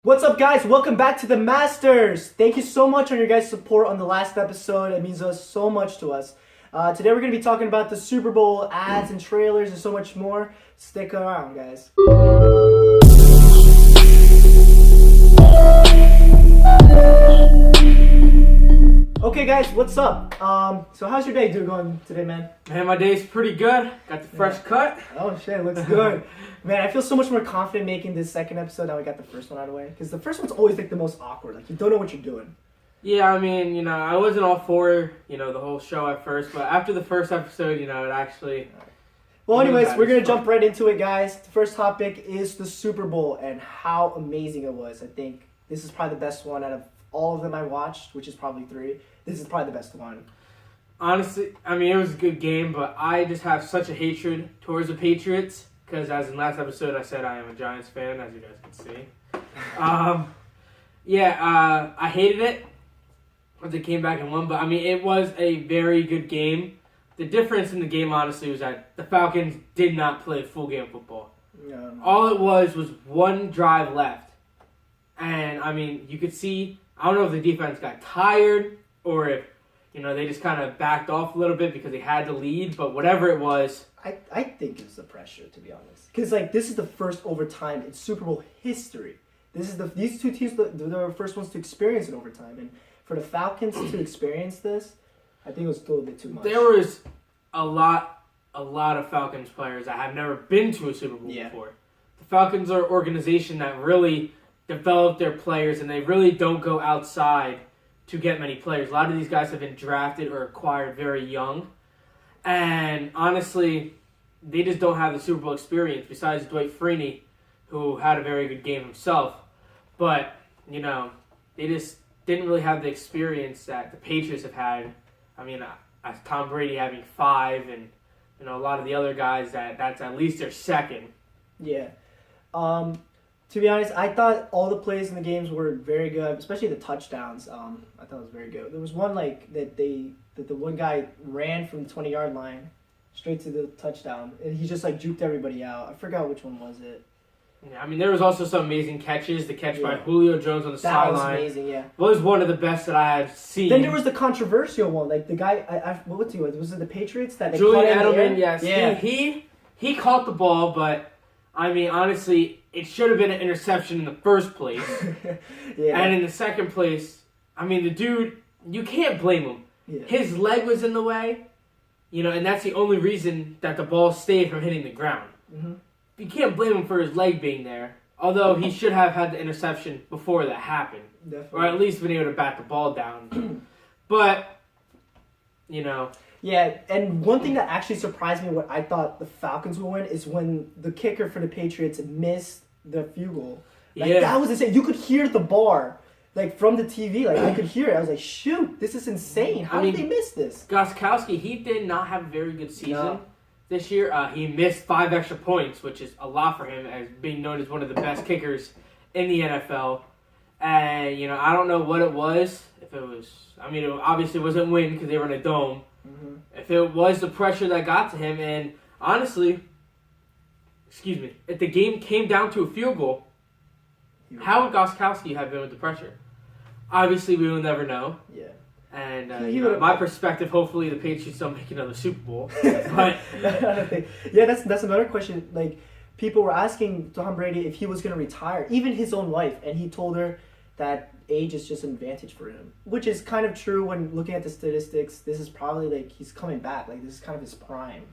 What's up, guys? Welcome back to the Masters. Thank you so much on your guys' support on the last episode. It means so much to us. Today we're going to be talking about the Super Bowl ads and trailers and so much more. Stick around, guys. Okay, guys, what's up? So how's your day going today, man? Man, my day's pretty good. Got the fresh cut. Oh shit, looks good. Man, I feel so much more confident making this second episode now we got the first one out of the way. Because the first one's always like the most awkward. Like you don't know what you're doing. Yeah, I mean, I wasn't all for, the whole show at first, but after the first episode, it actually... Well, anyways, we're going to jump right into it, guys. The first topic is the Super Bowl and how amazing it was. I think this is probably the best one out of all of them I watched, which is probably 3. This is probably the best one. Honestly, I mean, it was a good game, but I just have such a hatred towards the Patriots, because as in last episode I said I am a Giants fan, as you guys can see. I hated it once they came back and won, but I mean, it was a very good game. The difference in the game, honestly, was that the Falcons did not play a full game of football. No. All it was one drive left. And, I mean, you could see, I don't know if the defense got tired or if, they just kind of backed off a little bit because they had to lead. But whatever it was... I think it's the pressure, to be honest. Because, this is the first overtime in Super Bowl history. These two teams, they're the first ones to experience an overtime. And for the Falcons to experience this... I think it was still a bit too much. There was a lot of Falcons players that have never been to a Super Bowl before. The Falcons are an organization that really developed their players, and they really don't go outside to get many players. A lot of these guys have been drafted or acquired very young. And honestly, they just don't have the Super Bowl experience, besides Dwight Freeney, who had a very good game himself. But, they just didn't really have the experience that the Patriots have had. I mean, as Tom Brady having 5 and, a lot of the other guys, that's at least their second. Yeah. To be honest, I thought all the plays in the games were very good, especially the touchdowns. I thought it was very good. There was one, that the one guy ran from the 20-yard line straight to the touchdown, and he just, juked everybody out. I forgot which one was it. Yeah, I mean, there was also some amazing catches. The catch by Julio Jones on the sideline. That was amazing, yeah. Was one of the best that I have seen. Then there was the controversial one, the guy, what was it the Patriots? That Julian Edelman, yes. Yeah. He caught the ball, but, I mean, honestly, it should have been an interception in the first place. Yeah. And in the second place, I mean, the dude, you can't blame him. Yeah. His leg was in the way, and that's the only reason that the ball stayed from hitting the ground. Mm-hmm. You can't blame him for his leg being there, although he should have had the interception before that happened. Definitely. Or at least been able to bat the ball down. But, Yeah, and one thing that actually surprised me, what I thought the Falcons would win, is when the kicker for the Patriots missed the field goal. That was insane. You could hear the bar, from the TV. I could hear it. I was like, shoot, this is insane. How did they miss this? Gostkowski, he did not have a very good season this year. He missed 5 extra points, which is a lot for him, as being known as one of the best kickers in the NFL. And, I don't know what it was. If it was, it obviously wasn't wind because they were in a dome. Mm-hmm. If it was the pressure that got to him, and honestly, if the game came down to a field goal, how would Gostkowski have been with the pressure? Obviously, we will never know. Yeah. And my perspective, hopefully the Patriots don't make another Super Bowl. But that's another question. People were asking Tom Brady if he was going to retire, even his own wife, and he told her that age is just an advantage for him, which is kind of true when looking at the statistics. This is probably he's coming back. This is kind of his prime.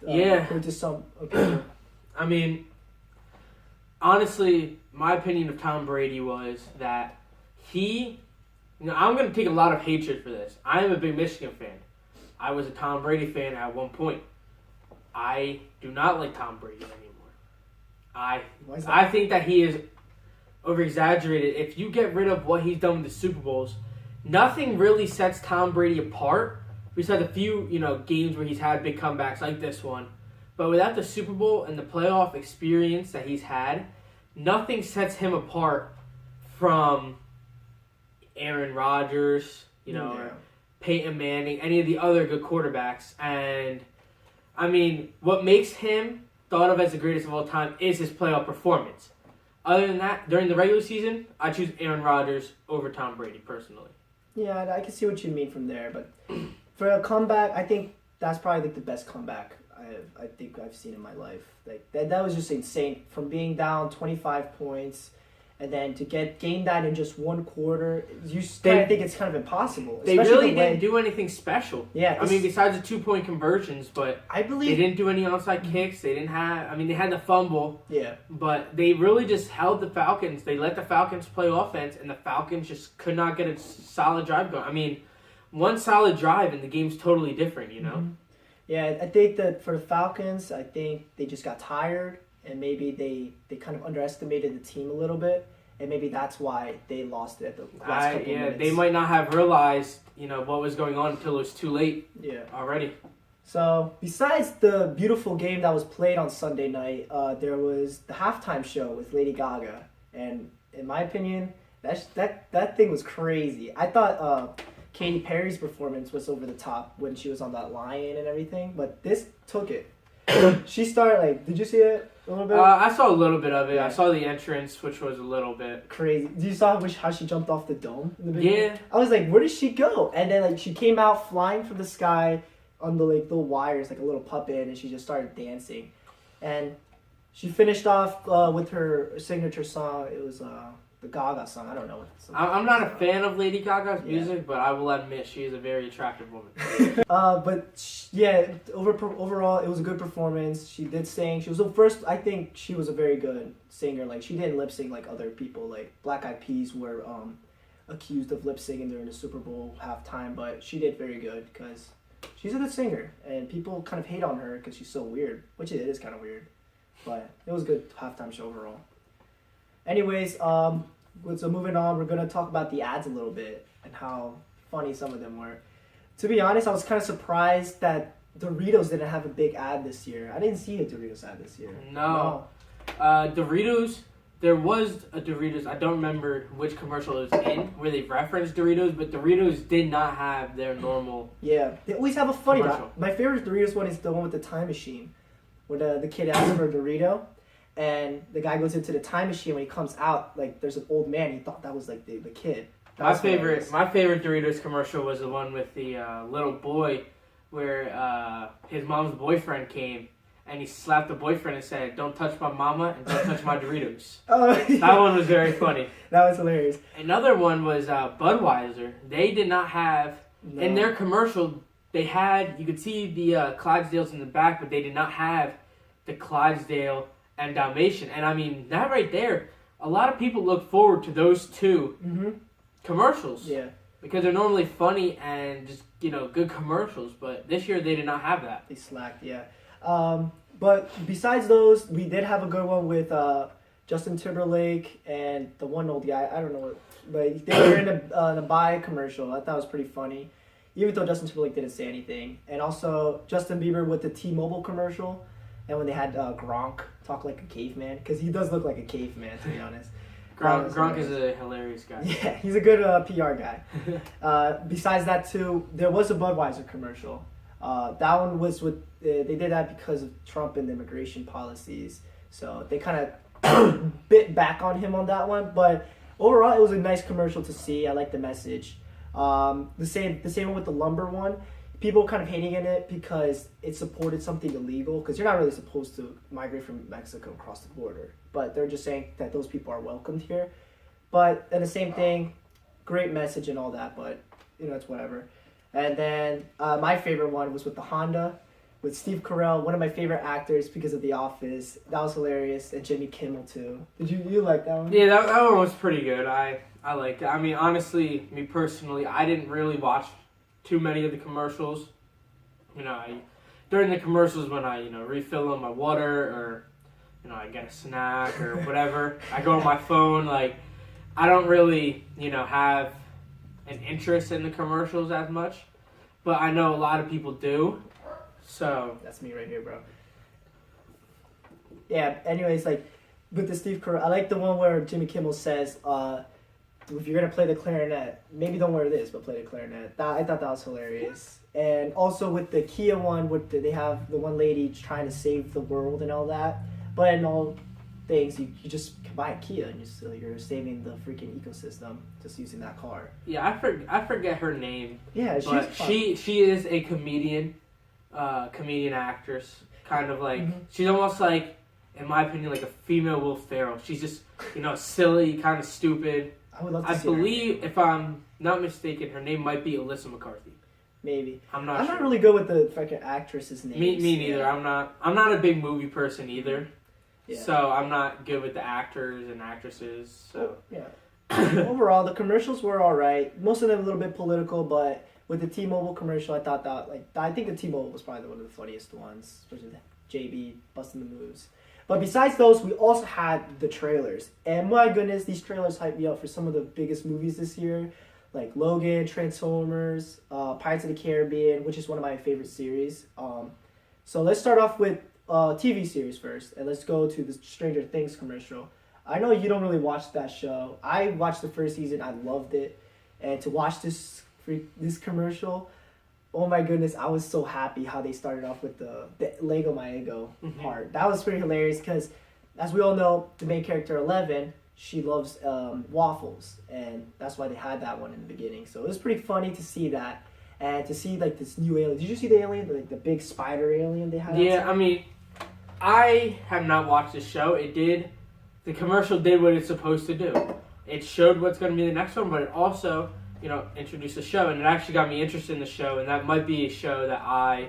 To some. I mean, honestly, my opinion of Tom Brady was that I'm going to take a lot of hatred for this. I am a big Michigan fan. I was a Tom Brady fan at one point. I do not like Tom Brady anymore. I think that he is over-exaggerated. If you get rid of what he's done with the Super Bowls, nothing really sets Tom Brady apart, besides a few, games where he's had big comebacks like this one. But without the Super Bowl and the playoff experience that he's had, nothing sets him apart from Aaron Rodgers, or Peyton Manning, any of the other good quarterbacks. And, what makes him thought of as the greatest of all time is his playoff performance. Other than that, during the regular season, I choose Aaron Rodgers over Tom Brady personally. Yeah, I can see what you mean from there, but for a comeback, I think that's probably like the best comeback I think I've seen in my life. Like that was just insane. From being down 25 points, and then to gain that in just one quarter, you kind of think it's kind of impossible. They really didn't do anything special. Yeah, I mean, besides the 2-point conversions, but I believe they didn't do any onside kicks. They didn't have. I mean, they had the fumble. Yeah, But they really just held the Falcons. They let the Falcons play offense, and the Falcons just could not get a solid drive going. I mean, one solid drive, and the game's totally different, you know? Mm-hmm. Yeah, I think that for the Falcons, I think they just got tired, and maybe they kind of underestimated the team a little bit, and maybe that's why they lost it at the last couple minutes. They might not have realized, what was going on until it was too late already. So, besides the beautiful game that was played on Sunday night, there was the halftime show with Lady Gaga. And in my opinion, that thing was crazy. I thought Katy Perry's performance was over the top when she was on that lion and everything, but this took it. She started, did you see it a little bit? I saw a little bit of it. Yeah. I saw the entrance, which was a little bit crazy. You saw how she jumped off the dome in the beginning? Yeah. I was like, where did she go? And then, she came out flying from the sky on the little wires, like a little puppet, and she just started dancing. And she finished off with her signature song. It was the Gaga song. I don't know what it's I'm not a fan of Lady Gaga's music, but I will admit she is a very attractive woman. Overall, it was a good performance. She did sing. She was the first. I think she was a very good singer. She didn't lip sync like other people. Like Black Eyed Peas were accused of lip syncing during the Super Bowl halftime, but she did very good because she's a good singer, and people kind of hate on her because she's so weird, which it is kind of weird. But it was a good halftime show overall. Anyways, so moving on, we're going to talk about the ads a little bit and how funny some of them were. To be honest, I was kind of surprised that Doritos didn't have a big ad this year. I didn't see a Doritos ad this year. No. Doritos, there was a Doritos, I don't remember which commercial it was in, where they referenced Doritos, but Doritos did not have their normal Yeah, they always have a funny commercial. My favorite Doritos one is the one with the time machine, where the kid asks for a Dorito, and the guy goes into the time machine. When he comes out, there's an old man. He thought that was the kid. My favorite Doritos commercial was the one with the little boy, where his mom's boyfriend came and he slapped the boyfriend and said, "Don't touch my mama and don't touch my Doritos." That one was very funny. That was hilarious. Another one was Budweiser. They did not have in their commercial. They had, you could see the Clydesdales in the back, but they did not have the Clydesdale and Dalmatian. And I mean, that right there, a lot of people look forward to those two commercials. Yeah. Because they're normally funny and just, good commercials. But this year they did not have that. They slacked, yeah. But besides those, we did have a good one with Justin Timberlake and the one old guy. I don't know what, but they were in a buy commercial. I thought it was pretty funny, even though Justin Timberlake didn't say anything. And also Justin Bieber with the T-Mobile commercial, and when they had Gronk talk like a caveman, because he does look like a caveman, to be honest. Gronk is a hilarious guy. Yeah, he's a good PR guy. Besides that too, there was a Budweiser commercial. That one was with they did that because of Trump and the immigration policies, so they kind of bit back on him on that one. But overall, it was a nice commercial to see. I like the message. The same one with the lumber one. People kind of hating in it because it supported something illegal, because you're not really supposed to migrate from Mexico across the border. But they're just saying that those people are welcomed here. But and the same thing, great message and all that, but it's whatever. And then my favorite one was with the Honda, with Steve Carell, one of my favorite actors because of The Office. That was hilarious, and Jimmy Kimmel too. Did you like that one? Yeah, that one was pretty good. I liked it. I mean, honestly, me personally, I didn't really watch too many of the commercials. During the commercials when I refill on my water, or I get a snack or whatever, I go on my phone. I don't really have an interest in the commercials as much, but I know a lot of people do. So that's me right here, bro. Yeah. Anyways, with the Steve Carell, I like the one where Jimmy Kimmel says, if you're gonna play the clarinet, maybe don't wear this, but play the clarinet. I thought that was hilarious. And also with the Kia one, they have the one lady trying to save the world and all that. But in all things, you just can buy a Kia and you're saving the freaking ecosystem just using that car. Yeah, I forget her name. Yeah, but she is a comedian actress. Kind of like she's almost like, in my opinion, like a female Will Ferrell. She's just silly, kind of stupid. I would love to I see her. believe, if I'm not mistaken, her name might be Alyssa McCarthy. Maybe. I'm not sure. really good with the fucking actresses' names. Me neither. Yeah. I'm not a big movie person either. Yeah. So I'm not good with the actors and actresses. So yeah. Overall, the commercials were all right. Most of them a little bit political, but with the T-Mobile commercial, I thought that I think the T-Mobile was probably one of the funniest ones, especially JB busting the moves. But besides those, we also had the trailers, and my goodness, these trailers hyped me up for some of the biggest movies this year, like Logan, Transformers, Pirates of the Caribbean, which is one of my favorite series. So let's start off with TV series first, and let's go to the Stranger Things commercial. I know you don't really watch that show. I watched the first season. I loved it, and to watch this commercial, oh my goodness, I was so happy how they started off with the Lego My Ego part. That was pretty hilarious because, as we all know, the main character Eleven, she loves waffles, and that's why they had that one in the beginning. So it was pretty funny to see that, and to see like this new alien. Did you see the alien, like the big spider alien they had? Yeah, I mean, I have not watched the show. The commercial did what it's supposed to do. It showed what's going to be the next one, but it also, introduced the show, and it actually got me interested in the show, and that might be a show that I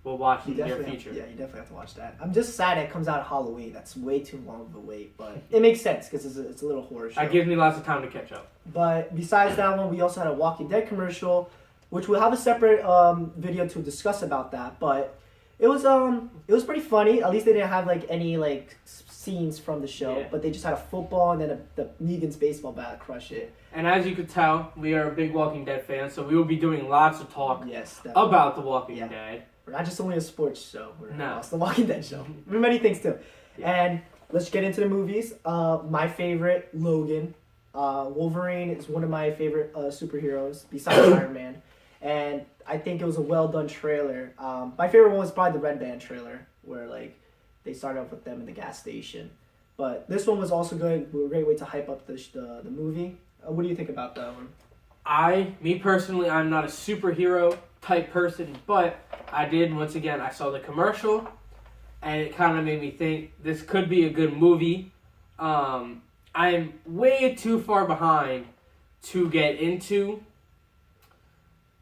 will watch in the near future. Yeah, you definitely have to watch that. I'm just sad it comes out at Halloween. That's way too long of a wait, but it makes sense because it's a little horror show. That gives me lots of time to catch up. But besides that one, we also had a Walking Dead commercial, which we'll have a separate video to discuss about that. But it was pretty funny. At least they didn't have like any like scenes from the show, but they just had a football and then the Negan's baseball bat crush it. And as you could tell, we are a big Walking Dead fan, so we will be doing lots of talk about The Walking Dead. We're not just only a sports show. We're also The Walking Dead show. Many things too. Yeah. And let's get into the movies. My favorite, Logan. Wolverine is one of my favorite superheroes besides Iron Man. And I think it was a well done trailer. My favorite one was probably the Red Band trailer, where like they started off with them in the gas station. But this one was also good. A great way to hype up the movie. What do you think about that one? Me personally, I'm not a superhero type person, but I saw the commercial, and it kind of made me think this could be a good movie. I'm way too far behind to get into,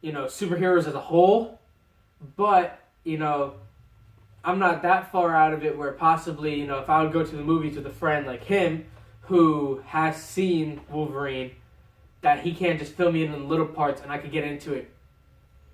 superheroes as a whole, but, I'm not that far out of it where possibly, if I would go to the movies with a friend like him who has seen Wolverine, that he can't just fill me in little parts and I could get into it.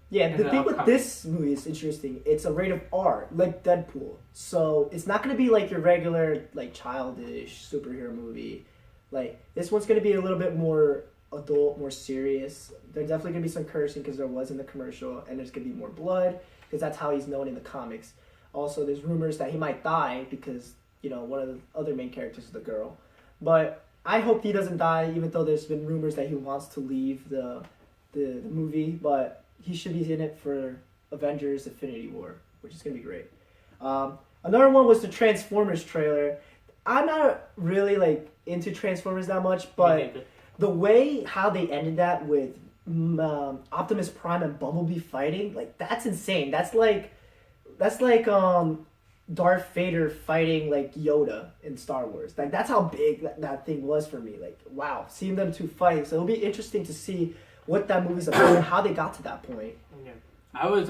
Yeah, the thing with this movie is interesting. It's a rated R, like Deadpool. So it's not going to be like your regular, like, childish superhero movie. Like, this one's going to be a little bit more adult, more serious. There's definitely going to be some cursing because there was in the commercial, and there's going to be more blood because that's how he's known in the comics. Also, there's rumors that he might die because, one of the other main characters is the girl. But I hope he doesn't die, even though there's been rumors that he wants to leave the movie. But he should be in it for Avengers Infinity War, which is going to be great. Another one was the Transformers trailer. I'm not really, like, into Transformers that much, but the way how they ended that with Optimus Prime and Bumblebee fighting, like, that's insane. That's like Darth Vader fighting like Yoda in Star Wars. Like, that's how big that thing was for me. Like, wow, seeing them two fight. So it'll be interesting to see what that movie's about and how they got to that point. Yeah. I was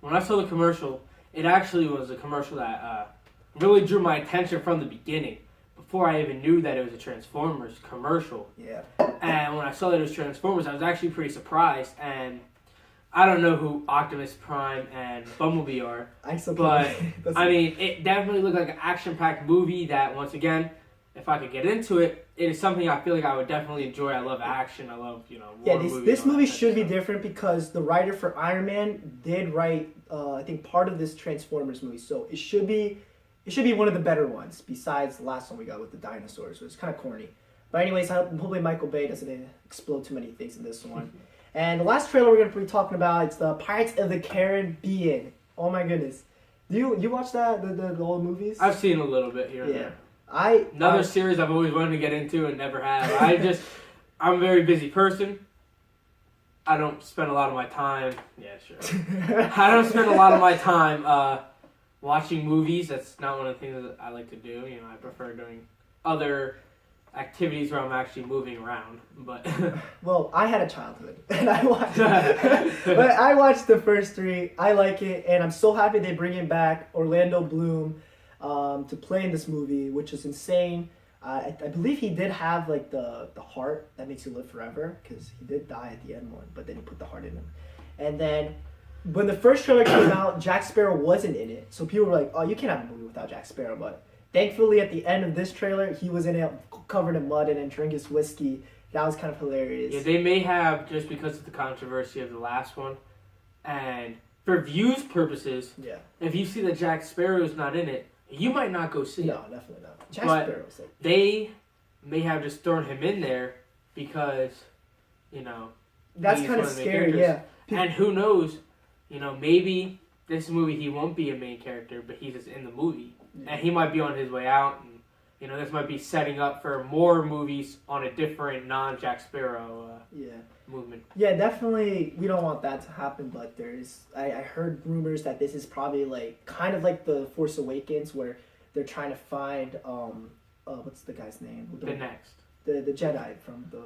when I saw the commercial, it actually was a commercial that really drew my attention from the beginning. Before I even knew that it was a Transformers commercial. Yeah. And when I saw that it was Transformers, I was actually pretty surprised. And I don't know who Optimus Prime and Bumblebee are, but I mean, it definitely looked like an action-packed movie that, once again, if I could get into it, it is something I feel like I would definitely enjoy. I love action. I love, war movies. This movie should be different because the writer for Iron Man did write, I think, part of this Transformers movie, so it should be one of the better ones besides the last one we got with the dinosaurs. So it's kind of corny. But anyways, hopefully Michael Bay doesn't explode too many things in this one. And the last trailer we're going to be talking about, it's the Pirates of the Caribbean. Oh my goodness. Do you watch that, the old movies? I've seen a little bit here and there. Another series I've always wanted to get into and never have. I'm a very busy person. I don't spend a lot of my time. Yeah, sure. I don't spend a lot of my time watching movies. That's not one of the things that I like to do. You know, I prefer doing other activities where I'm actually moving around. But well, I had a childhood, and I watched. But I watched the first three. I like it, and I'm so happy they bring him back, Orlando Bloom, to play in this movie, which is insane. I believe he did have like the heart that makes you live forever, because he did die at the end one, but then he put the heart in him. And then when the first trailer came out, Jack Sparrow wasn't in it, so people were like, "Oh, you can't have a movie without Jack Sparrow." But thankfully, at the end of this trailer, he was in it, covered in mud, and then drinking his whiskey. That was kind of hilarious. Yeah, they may have, just because of the controversy of the last one, and for views purposes. Yeah. If you see that Jack Sparrow is not in it, you might not go see it. No, definitely not. Jack But Sparrow's like, they may have just thrown him in there because, you know, that's he's kind one of the scary. main Yeah. And who knows, you know, maybe this movie he won't be a main character, but he's just in the movie. Yeah. And he might be on his way out, and, you know, this might be setting up for more movies on a different non-Jack Sparrow movement. Yeah, definitely. We don't want that to happen, but I heard rumors that this is probably like kind of like the Force Awakens, where they're trying to find what's the guy's name? The next. The Jedi from the.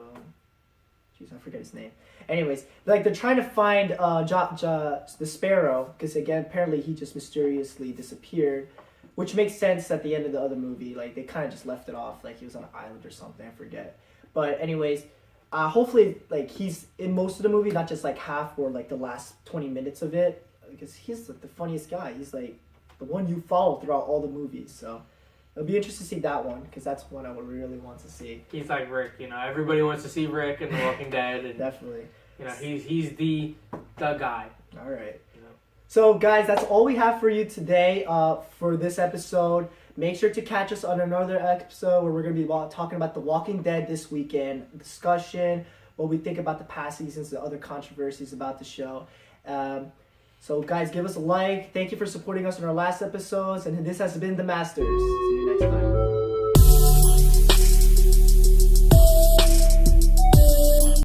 Jeez, I forget his name. Anyways, like they're trying to find the Sparrow, because again, apparently he just mysteriously disappeared, which makes sense at the end of the other movie. Like they kind of just left it off, like he was on an island or something. I forget. But anyways, hopefully like he's in most of the movie, not just like half or like the last 20 minutes of it, because he's like the funniest guy. He's like the one you follow throughout all the movies. So it'll be interesting to see that one, because that's one I would really want to see. He's like Rick, you know. Everybody wants to see Rick in The Walking Dead, and Definitely. you know he's the guy. All right. You know. So guys, that's all we have for you today for this episode. Make sure to catch us on another episode where we're going to be talking about The Walking Dead this weekend. Discussion, what we think about the past seasons, the other controversies about the show. So guys, give us a like. Thank you for supporting us in our last episodes. And this has been The Masters. See you next time.